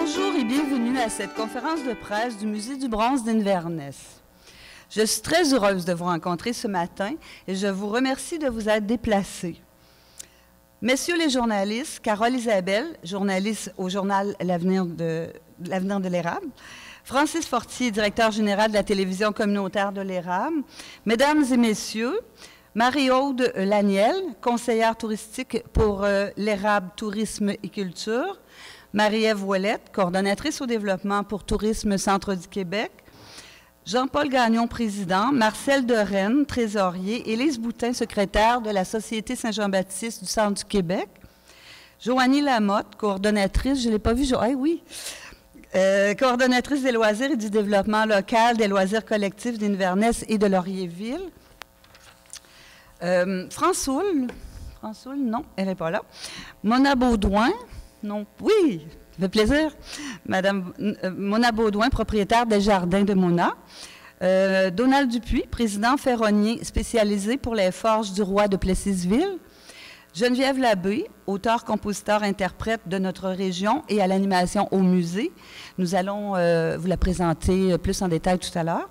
Bonjour et bienvenue à cette conférence de presse du Musée du Bronze d'Inverness. Je suis très heureuse de vous rencontrer ce matin et je vous remercie de vous être déplacés. Messieurs les journalistes, Carole Isabelle, journaliste au journal L'Avenir de l'Érable, Francis Fortier, directeur général de la télévision communautaire de l'Érable, Mesdames et Messieurs, Marie-Aude Laniel, conseillère touristique pour l'Érable Tourisme et Culture, Marie-Ève Ouellette, coordonnatrice au développement pour Tourisme Centre du Québec, Jean-Paul Gagnon, président, Marcel Derennes, trésorier, Élise Boutin, secrétaire de la Société Saint-Jean-Baptiste du Centre du Québec, Joanie Lamotte, coordonnatrice, je ne l'ai pas vue, oui, coordonnatrice des loisirs et du développement local des loisirs collectifs d'Inverness et de Laurierville, Françoule, non, elle n'est pas là, Mona Baudouin, non, oui, ça fait plaisir. Madame Mona Baudouin, propriétaire des Jardins de Mona. Donald Dupuis, président ferronnier spécialisé pour les Forges du Roi de Plessisville. Geneviève Labbé, auteur, compositeur, interprète de notre région et à l'animation au musée. Nous allons vous la présenter plus en détail tout à l'heure.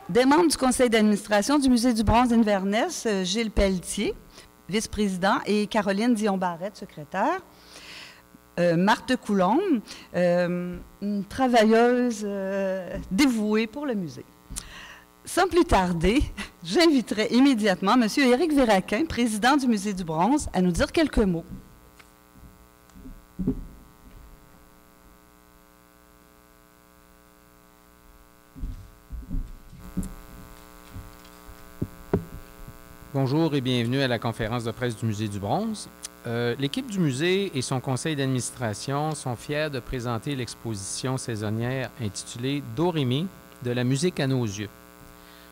Des membres du conseil d'administration du Musée du Bronze d'Inverness, Gilles Pelletier, vice-président, et Caroline Dion-Barrette, secrétaire. Marthe Coulombe, une travailleuse dévouée pour le musée. Sans plus tarder, j'inviterai immédiatement M. Éric Véraquin, président du Musée du Bronze, à nous dire quelques mots. Bonjour et bienvenue à la conférence de presse du Musée du Bronze. L'équipe du musée et son conseil d'administration sont fiers de présenter l'exposition saisonnière intitulée « Doremi, de la musique à nos yeux ».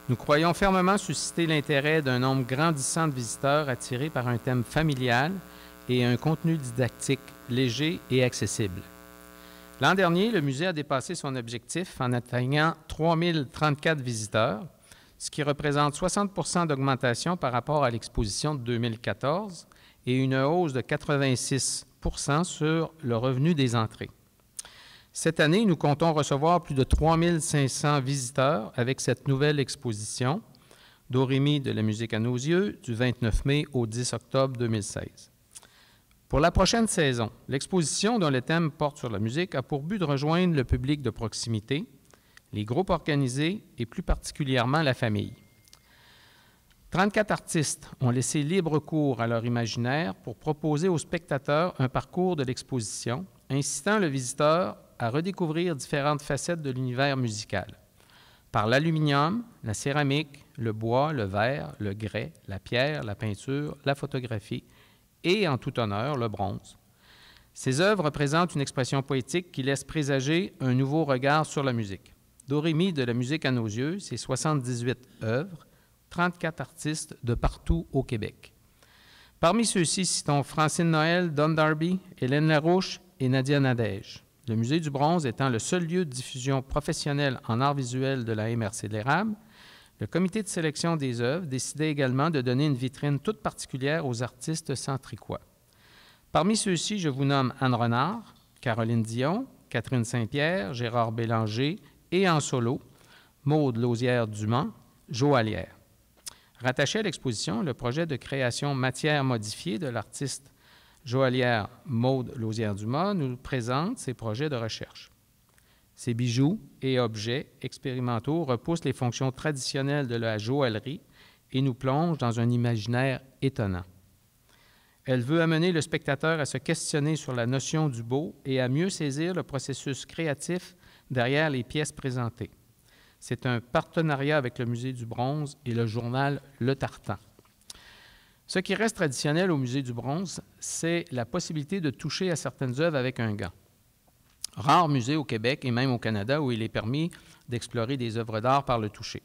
Nous croyons fermement susciter l'intérêt d'un nombre grandissant de visiteurs attirés par un thème familial et un contenu didactique léger et accessible. L'an dernier, le musée a dépassé son objectif en atteignant 3034 visiteurs, ce qui représente 60 % d'augmentation par rapport à l'exposition de 2014 et une hausse de 86 % sur le revenu des entrées. Cette année, nous comptons recevoir plus de 3500 visiteurs avec cette nouvelle exposition, Doremi de la musique à nos yeux, du 29 mai au 10 octobre 2016. Pour la prochaine saison, l'exposition dont le thème porte sur la musique a pour but de rejoindre le public de proximité, les groupes organisés et plus particulièrement la famille. 34 artistes ont laissé libre cours à leur imaginaire pour proposer aux spectateurs un parcours de l'exposition, incitant le visiteur à redécouvrir différentes facettes de l'univers musical. Par l'aluminium, la céramique, le bois, le verre, le grès, la pierre, la peinture, la photographie et, en tout honneur, le bronze. Ces œuvres représentent une expression poétique qui laisse présager un nouveau regard sur la musique. Doremi de la musique à nos yeux, c'est 78 œuvres, 34 artistes de partout au Québec. Parmi ceux-ci, citons Francine Noël, Don Darby, Hélène Larouche et Nadia Nadège. Le Musée du Bronze étant le seul lieu de diffusion professionnelle en arts visuels de la MRC de l'Érable, le comité de sélection des œuvres décidait également de donner une vitrine toute particulière aux artistes centricois. Parmi ceux-ci, je vous nomme Anne Renard, Caroline Dion, Catherine Saint-Pierre, Gérard Bélanger et en solo, Maude Lausière-Dumont, Joalière. Rattaché à l'exposition, le projet de création matière modifiée de l'artiste joaillière Maude Lausière-Dumont nous présente ses projets de recherche. Ces bijoux et objets expérimentaux repoussent les fonctions traditionnelles de la joaillerie et nous plongent dans un imaginaire étonnant. Elle veut amener le spectateur à se questionner sur la notion du beau et à mieux saisir le processus créatif derrière les pièces présentées. C'est un partenariat avec le Musée du Bronze et le journal Le Tartan. Ce qui reste traditionnel au Musée du Bronze, c'est la possibilité de toucher à certaines œuvres avec un gant. Rare musée au Québec et même au Canada où il est permis d'explorer des œuvres d'art par le toucher.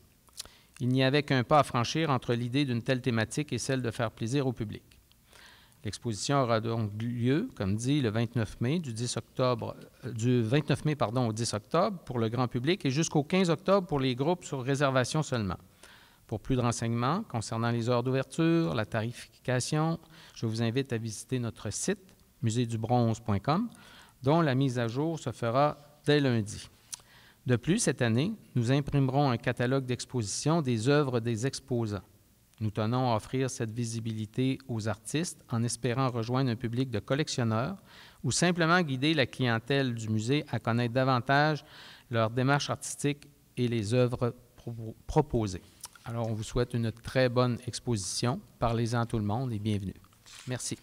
Il n'y avait qu'un pas à franchir entre l'idée d'une telle thématique et celle de faire plaisir au public. L'exposition aura donc lieu, comme dit, le 29 mai, du 29 mai au 10 octobre pour le grand public et jusqu'au 15 octobre pour les groupes sur réservation seulement. Pour plus de renseignements concernant les heures d'ouverture, la tarification, je vous invite à visiter notre site muséedubronze.com dont la mise à jour se fera dès lundi. De plus, cette année, nous imprimerons un catalogue d'exposition des œuvres des exposants. Nous tenons à offrir cette visibilité aux artistes en espérant rejoindre un public de collectionneurs ou simplement guider la clientèle du musée à connaître davantage leur démarche artistique et les œuvres proposées. Alors, on vous souhaite une très bonne exposition. Parlez-en à tout le monde et bienvenue. Merci.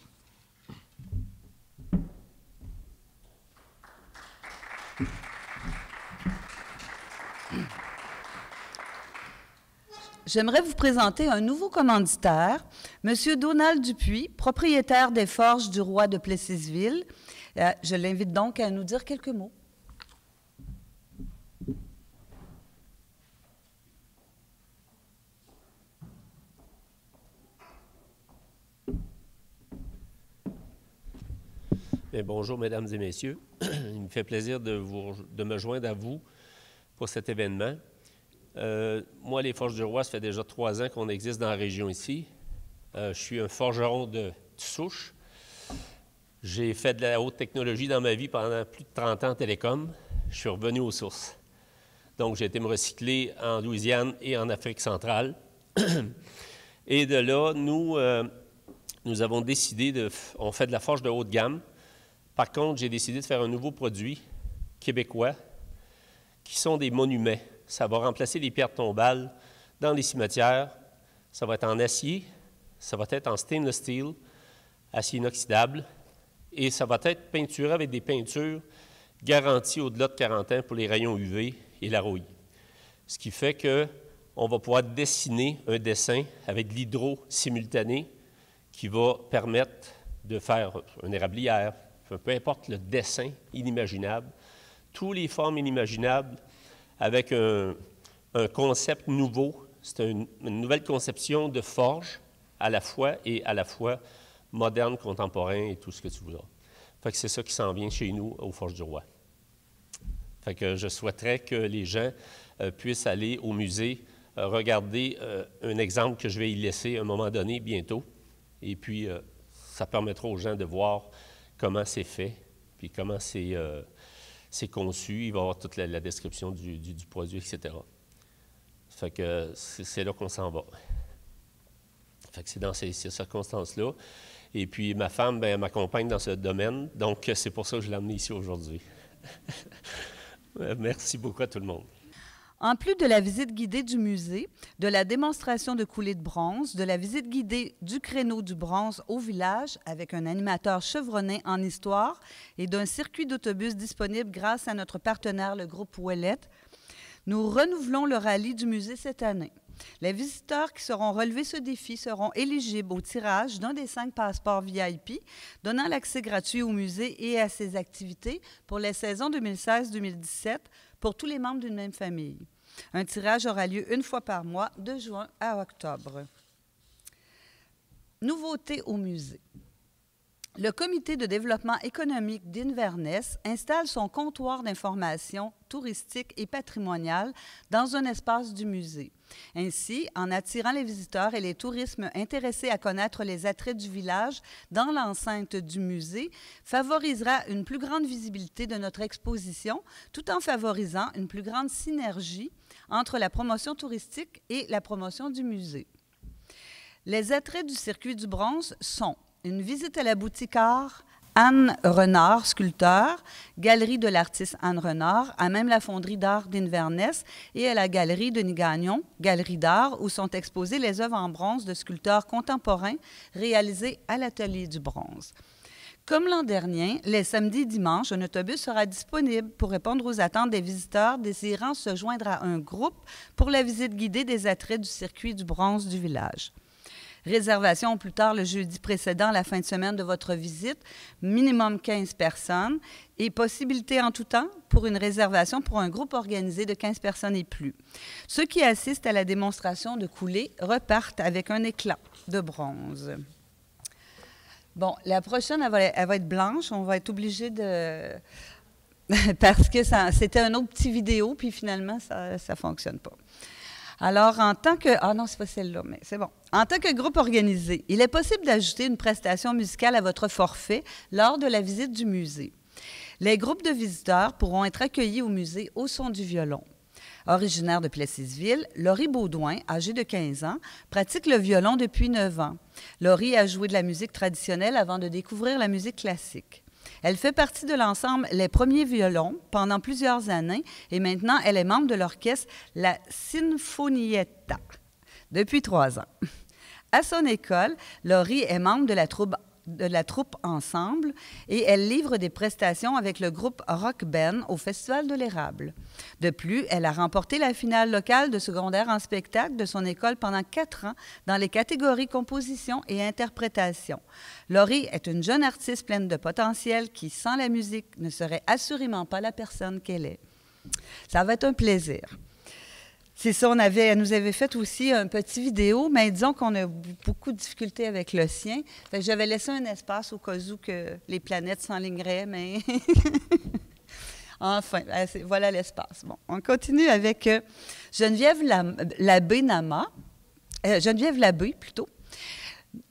J'aimerais vous présenter un nouveau commanditaire, M. Donald Dupuis, propriétaire des Forges du Roi de Plessisville. Je l'invite donc à nous dire quelques mots. Bien, bonjour, mesdames et messieurs. Il me fait plaisir de me joindre à vous pour cet événement. Moi, les Forges du Roi, ça fait déjà 3 ans qu'on existe dans la région ici. Je suis un forgeron de souche. J'ai fait de la haute technologie dans ma vie pendant plus de 30 ans en télécom. Je suis revenu aux sources. Donc, j'ai été me recycler en Louisiane et en Afrique centrale. Et de là, nous avons décidé on fait de la forge de haute gamme. Par contre, j'ai décidé de faire un nouveau produit québécois qui sont des monuments. Ça va remplacer les pierres tombales dans les cimetières. Ça va être en acier, ça va être en stainless steel, acier inoxydable, et ça va être peinturé avec des peintures garanties au-delà de 40 ans pour les rayons UV et la rouille. Ce qui fait qu'on va pouvoir dessiner un dessin avec de l'hydro simultané qui va permettre de faire une érablière, peu importe le dessin inimaginable, toutes les formes inimaginables, avec un concept nouveau. C'est une nouvelle conception de forge à la fois moderne, contemporain et tout ce que tu voudras. Fait que c'est ça qui s'en vient chez nous aux Forges du Roi. Fait que je souhaiterais que les gens puissent aller au musée, regarder un exemple que je vais y laisser à un moment donné, bientôt. Et puis, ça permettra aux gens de voir comment c'est fait, puis comment c'est conçu. Il va y avoir toute la description du produit, etc. Fait que c'est là qu'on s'en va. Fait que c'est dans ces circonstances-là. Et puis, ma femme, elle m'accompagne dans ce domaine. Donc, c'est pour ça que je l'ai amenée ici aujourd'hui. Merci beaucoup à tout le monde. En plus de la visite guidée du musée, de la démonstration de coulées de bronze, de la visite guidée du créneau du bronze au village avec un animateur chevronné en histoire et d'un circuit d'autobus disponible grâce à notre partenaire, le groupe Ouellette, nous renouvelons le rallye du musée cette année. Les visiteurs qui seront relevés ce défi seront éligibles au tirage d'un des 5 passeports VIP, donnant l'accès gratuit au musée et à ses activités pour les saisons 2016-2017 pour tous les membres d'une même famille. Un tirage aura lieu une fois par mois, de juin à octobre. Nouveautés au musée. Le Comité de développement économique d'Inverness installe son comptoir d'information touristique et patrimoniale dans un espace du musée. Ainsi, en attirant les visiteurs et les touristes intéressés à connaître les attraits du village dans l'enceinte du musée, favorisera une plus grande visibilité de notre exposition, tout en favorisant une plus grande synergie entre la promotion touristique et la promotion du musée. Les attraits du circuit du bronze sont une visite à la boutique art Anne Renard, sculpteur, galerie de l'artiste Anne Renard, à même la fonderie d'art d'Inverness et à la galerie Denis Gagnon, galerie d'art, où sont exposées les œuvres en bronze de sculpteurs contemporains réalisées à l'atelier du bronze. Comme l'an dernier, les samedis et dimanches, un autobus sera disponible pour répondre aux attentes des visiteurs désirant se joindre à un groupe pour la visite guidée des attraits du circuit du bronze du village. Réservation au plus tard le jeudi précédent, la fin de semaine de votre visite, minimum 15 personnes et possibilité en tout temps pour une réservation pour un groupe organisé de 15 personnes et plus. Ceux qui assistent à la démonstration de coulées repartent avec un éclat de bronze. Bon, la prochaine, elle va être blanche. On va être obligé de... parce que c'était un autre petit vidéo, puis finalement, ça ne fonctionne pas. Alors, en tant que... Ah non, c'est pas celle-là, mais c'est bon. En tant que groupe organisé, il est possible d'ajouter une prestation musicale à votre forfait lors de la visite du musée. Les groupes de visiteurs pourront être accueillis au musée au son du violon. Originaire de Plessisville, Laurie Baudouin, âgée de 15 ans, pratique le violon depuis 9 ans. Laurie a joué de la musique traditionnelle avant de découvrir la musique classique. Elle fait partie de l'ensemble Les Premiers Violons pendant plusieurs années et maintenant elle est membre de l'orchestre La Sinfonietta depuis 3 ans. À son école, Laurie est membre de la troupe Ensemble et elle livre des prestations avec le groupe Rock Band au Festival de l'Érable. De plus, elle a remporté la finale locale de secondaire en spectacle de son école pendant 4 ans dans les catégories composition et interprétation. Laurie est une jeune artiste pleine de potentiel qui, sans la musique, ne serait assurément pas la personne qu'elle est. Ça va être un plaisir. C'est ça, elle nous avait fait aussi un petit vidéo, mais disons qu'on a beaucoup de difficultés avec le sien. Fait que j'avais laissé un espace au cas où que les planètes s'enligneraient, mais enfin, voilà l'espace. Bon, on continue avec Geneviève Labbé, plutôt.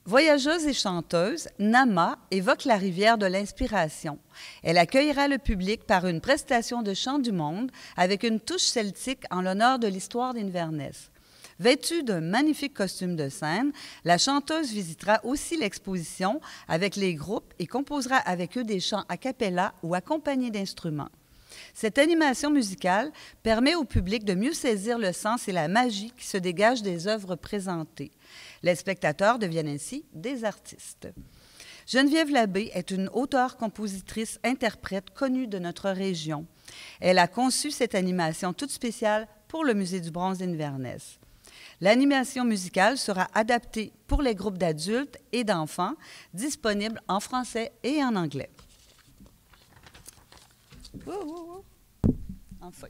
Voyageuse et chanteuse, Nama évoque la rivière de l'inspiration. Elle accueillera le public par une prestation de chant du monde avec une touche celtique en l'honneur de l'histoire d'Inverness. Vêtue d'un magnifique costume de scène, la chanteuse visitera aussi l'exposition avec les groupes et composera avec eux des chants a cappella ou accompagnés d'instruments. Cette animation musicale permet au public de mieux saisir le sens et la magie qui se dégage des œuvres présentées. Les spectateurs deviennent ainsi des artistes. Geneviève Labbé est une auteure, compositrice, interprète connue de notre région. Elle a conçu cette animation toute spéciale pour le Musée du bronze d'Inverness. L'animation musicale sera adaptée pour les groupes d'adultes et d'enfants, disponible en français et en anglais. Enfin.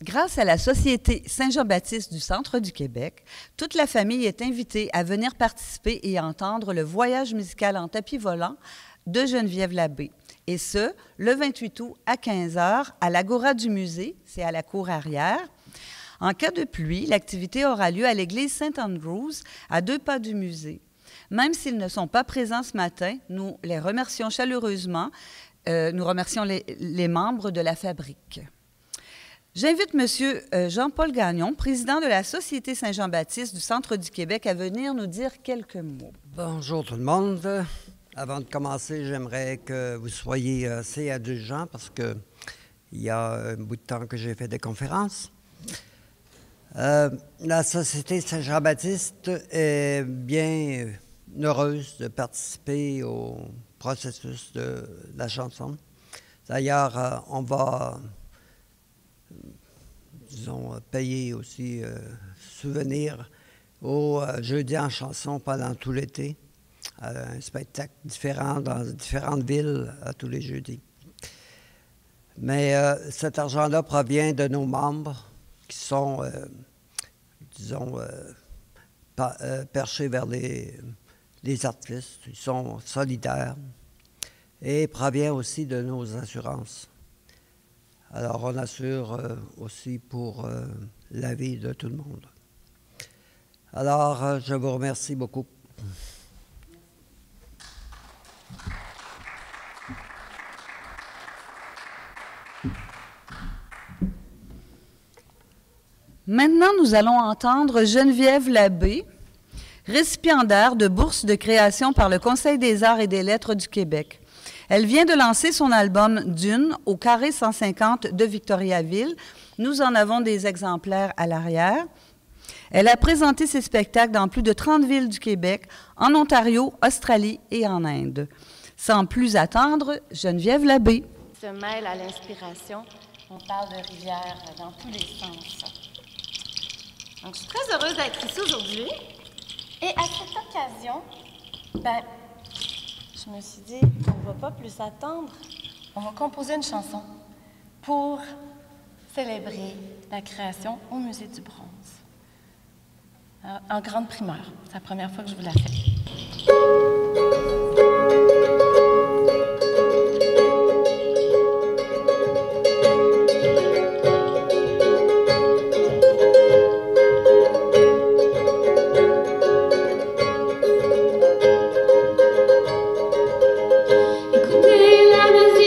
Grâce à la Société Saint-Jean-Baptiste du Centre du Québec, toute la famille est invitée à venir participer et entendre le voyage musical en tapis volant de Geneviève Labbé. Et ce, le 28 août à 15h à l'Agora du musée, c'est à la cour arrière. En cas de pluie, l'activité aura lieu à l'église Saint-Andrews, à 2 pas du musée. Même s'ils ne sont pas présents ce matin, nous les remercions chaleureusement. Nous remercions les membres de la fabrique. J'invite M. Jean-Paul Gagnon, président de la Société Saint-Jean-Baptiste du Centre du Québec, à venir nous dire quelques mots. Bonjour tout le monde. Avant de commencer, j'aimerais que vous soyez assez indulgents parce qu'il y a un bout de temps que j'ai fait des conférences. La Société Saint-Jean-Baptiste est bien heureuse de participer au processus de la chanson. D'ailleurs, on va, disons, payer aussi souvenir au Jeudi en chanson pendant tout l'été. Un spectacle différent dans différentes villes à tous les jeudis. Mais cet argent-là provient de nos membres qui sont, disons, perchés vers les artistes. Ils sont solidaires et provient aussi de nos assurances. Alors, on assure aussi pour la vie de tout le monde. Alors, je vous remercie beaucoup. Maintenant, nous allons entendre Geneviève Labbé, récipiendaire de bourse de création par le Conseil des arts et des lettres du Québec. Elle vient de lancer son album « Dune » au Carré 150 de Victoriaville. Nous en avons des exemplaires à l'arrière. Elle a présenté ses spectacles dans plus de 30 villes du Québec, en Ontario, Australie et en Inde. Sans plus attendre, Geneviève Labbé. Se mêle à l'inspiration. On parle de rivière dans tous les sens. Donc, je suis très heureuse d'être ici aujourd'hui. Et à cette occasion, je me suis dit, on ne va pas plus attendre. On va composer une chanson pour célébrer la création au Musée du bronze. En grande primeur. C'est la première fois que je vous la fais. Écoutez la musique.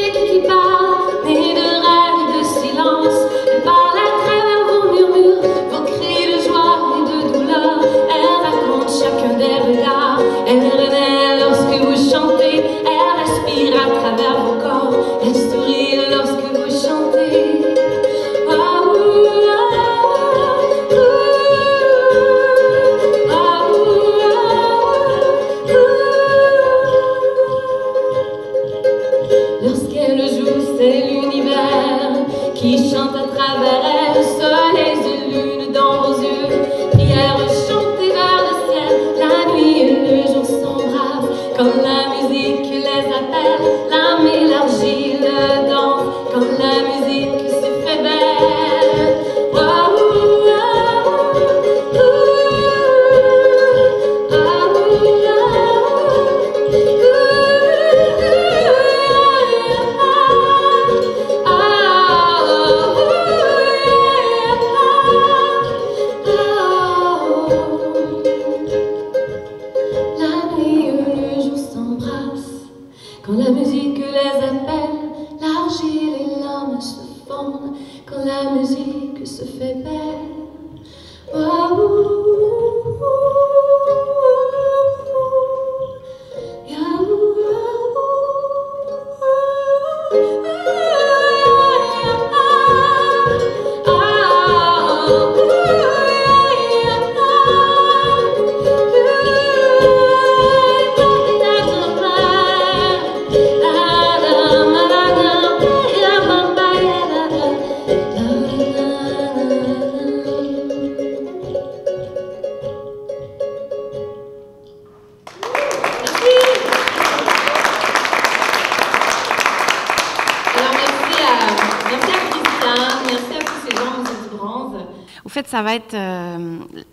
fait, ça va être...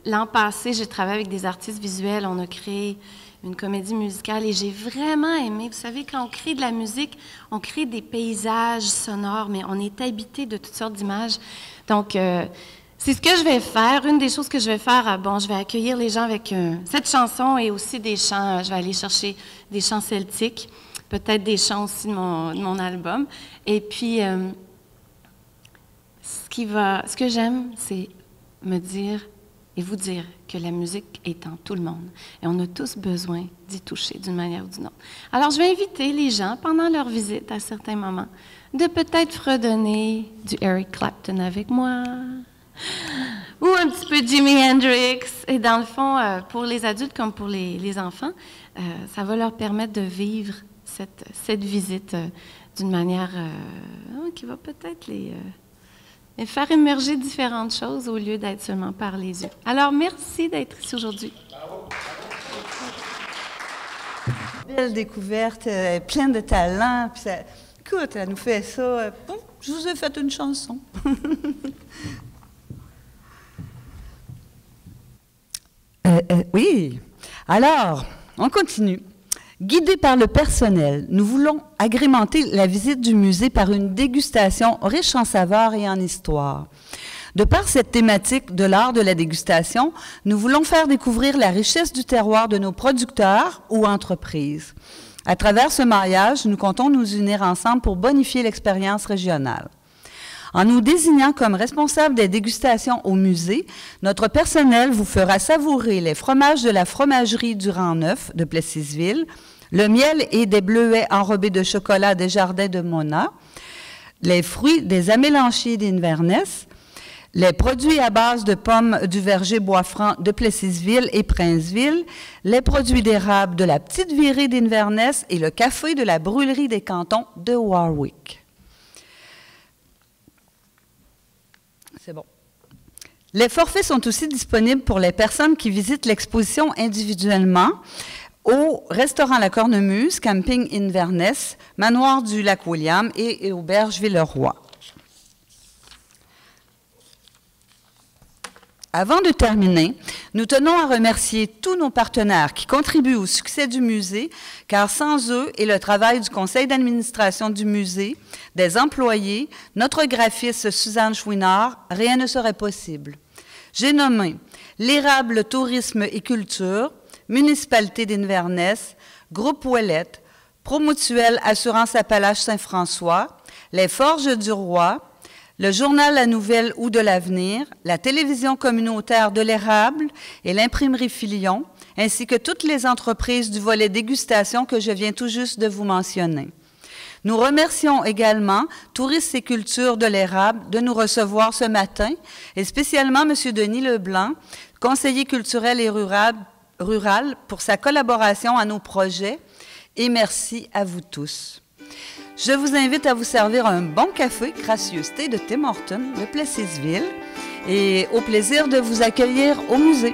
l'an passé, j'ai travaillé avec des artistes visuels. On a créé une comédie musicale et j'ai vraiment aimé. Vous savez, quand on crée de la musique, on crée des paysages sonores, mais on est habité de toutes sortes d'images. Donc, c'est ce que je vais faire. Une des choses que je vais faire, je vais accueillir les gens avec cette chanson et aussi des chants. Je vais aller chercher des chants celtiques, peut-être des chants aussi de mon album. Et puis, ce que j'aime, c'est me dire et vous dire que la musique est en tout le monde. Et on a tous besoin d'y toucher d'une manière ou d'une autre. Alors, je vais inviter les gens, pendant leur visite, à certains moments, de peut-être fredonner du Eric Clapton avec moi, ou un petit peu Jimi Hendrix. Et dans le fond, pour les adultes comme pour les enfants, ça va leur permettre de vivre cette visite d'une manière qui va peut-être les faire émerger différentes choses au lieu d'être seulement par les yeux. Alors, merci d'être ici aujourd'hui. Belle découverte, pleine de talent. Puis ça, écoute, elle nous fait ça. Bon, je vous ai fait une chanson. Oui. Alors, on continue. Guidés par le personnel, nous voulons agrémenter la visite du musée par une dégustation riche en saveurs et en histoire. De par cette thématique de l'art de la dégustation, nous voulons faire découvrir la richesse du terroir de nos producteurs ou entreprises. À travers ce mariage, nous comptons nous unir ensemble pour bonifier l'expérience régionale. En nous désignant comme responsables des dégustations au musée, notre personnel vous fera savourer les fromages de la fromagerie du Rang Neuf de Plessisville, le miel et des bleuets enrobés de chocolat des jardins de Mona, les fruits des amélanchiers d'Inverness, les produits à base de pommes du verger Boisfranc de Plessisville et Princeville, les produits d'érable de la Petite Virée d'Inverness et le café de la brûlerie des cantons de Warwick. C'est bon. Les forfaits sont aussi disponibles pour les personnes qui visitent l'exposition individuellement au restaurant La Cornemuse, Camping Inverness, Manoir du Lac-William et Auberge Villeroy. Avant de terminer, nous tenons à remercier tous nos partenaires qui contribuent au succès du musée, car sans eux et le travail du conseil d'administration du musée, des employés, notre graphiste Suzanne Chouinard, rien ne serait possible. J'ai nommé l'Érable Tourisme et Culture, Municipalité d'Inverness, Groupe Ouellette, Promutuelle Assurance Appalaches Saint-François, les Forges du Roi, le journal La Nouvelle ou de l'Avenir, la télévision communautaire de l'Érable et l'imprimerie Filion, ainsi que toutes les entreprises du volet dégustation que je viens tout juste de vous mentionner. Nous remercions également Touristes et Culture de l'Érable de nous recevoir ce matin, et spécialement M. Denis Leblanc, conseiller culturel et rural, pour sa collaboration à nos projets, et merci à vous tous. Je vous invite à vous servir un bon café, Gracieuseté de Tim Hortons de Plessisville, et au plaisir de vous accueillir au musée.